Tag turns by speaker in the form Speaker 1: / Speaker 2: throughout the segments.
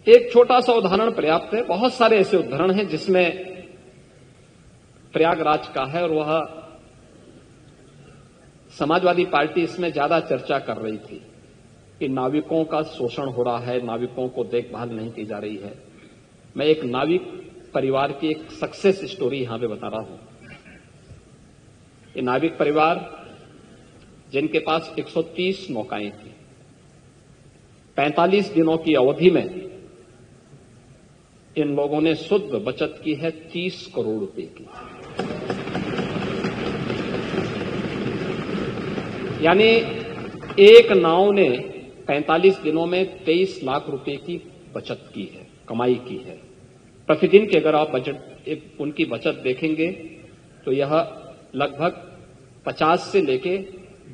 Speaker 1: एक छोटा सा उदाहरण पर्याप्त है। बहुत सारे ऐसे उदाहरण हैं जिसमें प्रयागराज का है और वह समाजवादी पार्टी इसमें ज्यादा चर्चा कर रही थी कि नाविकों का शोषण हो रहा है, नाविकों को देखभाल नहीं की जा रही है। मैं एक नाविक परिवार की एक सक्सेस स्टोरी यहां पे बता रहा हूं। ये नाविक परिवार जिनके पास 130 नौकाएं थी, 45 दिनों की अवधि में इन लोगों ने शुद्ध बचत की है 30 करोड़ रुपए की। यानी एक नाव ने 45 दिनों में 23 लाख रुपए की बचत की है, कमाई की है। प्रतिदिन की अगर आप बजट उनकी बचत देखेंगे तो यह लगभग 50 से लेके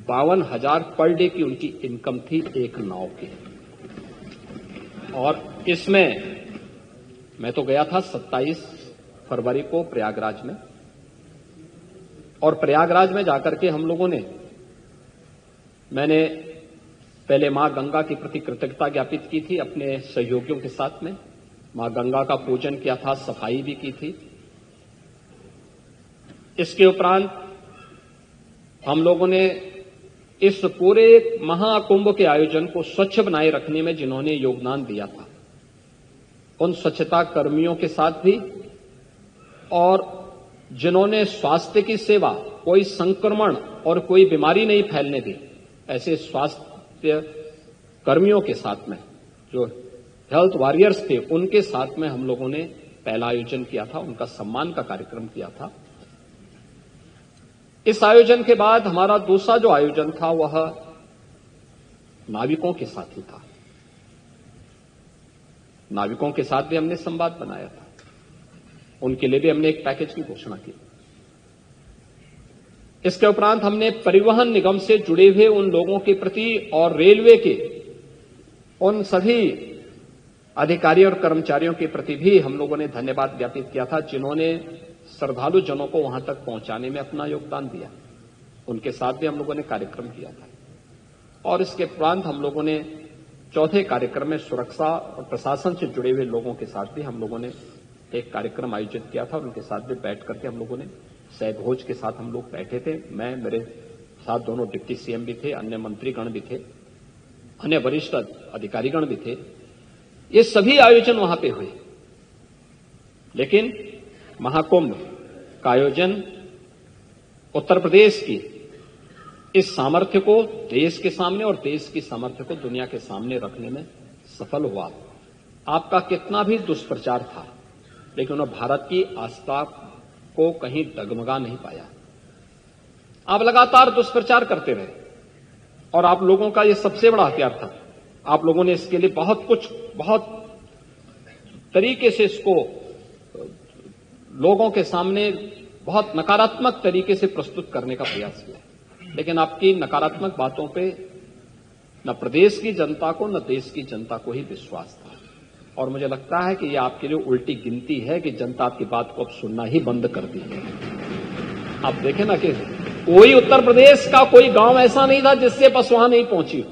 Speaker 1: 52,000 पर डे की उनकी इनकम थी एक नाव की। और इसमें मैं तो गया था 27 फरवरी को प्रयागराज में, और प्रयागराज में जाकर के हम लोगों ने, मैंने पहले मां गंगा के प्रति कृतज्ञता ज्ञापित की थी अपने सहयोगियों के साथ में। मां गंगा का पूजन किया था, सफाई भी की थी। इसके उपरांत हम लोगों ने इस पूरे महाकुंभ के आयोजन को स्वच्छ बनाए रखने में जिन्होंने योगदान दिया था, उन स्वच्छता कर्मियों के साथ भी, और जिन्होंने स्वास्थ्य की सेवा, कोई संक्रमण और कोई बीमारी नहीं फैलने दी, ऐसे स्वास्थ्य कर्मियों के साथ में, जो हेल्थ वॉरियर्स थे, उनके साथ में हम लोगों ने पहला आयोजन किया था, उनका सम्मान का कार्यक्रम किया था। इस आयोजन के बाद हमारा दूसरा जो आयोजन था वह नाविकों के साथ ही था। नाविकों के साथ भी हमने संवाद बनाया था, उनके लिए भी हमने एक पैकेज की घोषणा की। इसके उपरांत हमने परिवहन निगम से जुड़े हुए उन लोगों के प्रति और रेलवे के उन सभी अधिकारियों और कर्मचारियों के प्रति भी हम लोगों ने धन्यवाद ज्ञापित किया था, जिन्होंने श्रद्धालु जनों को वहां तक पहुंचाने में अपना योगदान दिया। उनके साथ भी हम लोगों ने कार्यक्रम किया था। और इसके उपरांत हम लोगों ने चौथे कार्यक्रम में सुरक्षा और प्रशासन से जुड़े हुए लोगों के साथ भी हम लोगों ने एक कार्यक्रम आयोजित किया था, और उनके साथ भी बैठ करके हम लोगों ने सहभोज के साथ हम लोग बैठे थे। मैं, मेरे साथ दोनों डिप्टी सीएम भी थे, अन्य मंत्रीगण भी थे, अन्य वरिष्ठ अधिकारीगण भी थे। ये सभी आयोजन वहां पे हुए। लेकिन महाकुंभ का आयोजन उत्तर प्रदेश की इस सामर्थ्य को देश के सामने और देश की सामर्थ्य को दुनिया के सामने रखने में सफल हुआ। आपका कितना भी दुष्प्रचार था, लेकिन उन्होंने भारत की आस्था को कहीं डगमगा नहीं पाया। आप लगातार दुष्प्रचार करते रहे, और आप लोगों का यह सबसे बड़ा हथियार था। आप लोगों ने इसके लिए बहुत तरीके से इसको लोगों के सामने बहुत नकारात्मक तरीके से प्रस्तुत करने का प्रयास किया, लेकिन आपकी नकारात्मक बातों पे न प्रदेश की जनता को, न देश की जनता को ही विश्वास था। और मुझे लगता है कि यह आपके लिए उल्टी गिनती है कि जनता आपकी बात को अब सुनना ही बंद कर दी है। आप देखें ना कि कोई उत्तर प्रदेश का कोई गांव ऐसा नहीं था जिससे बस वहां नहीं पहुंची।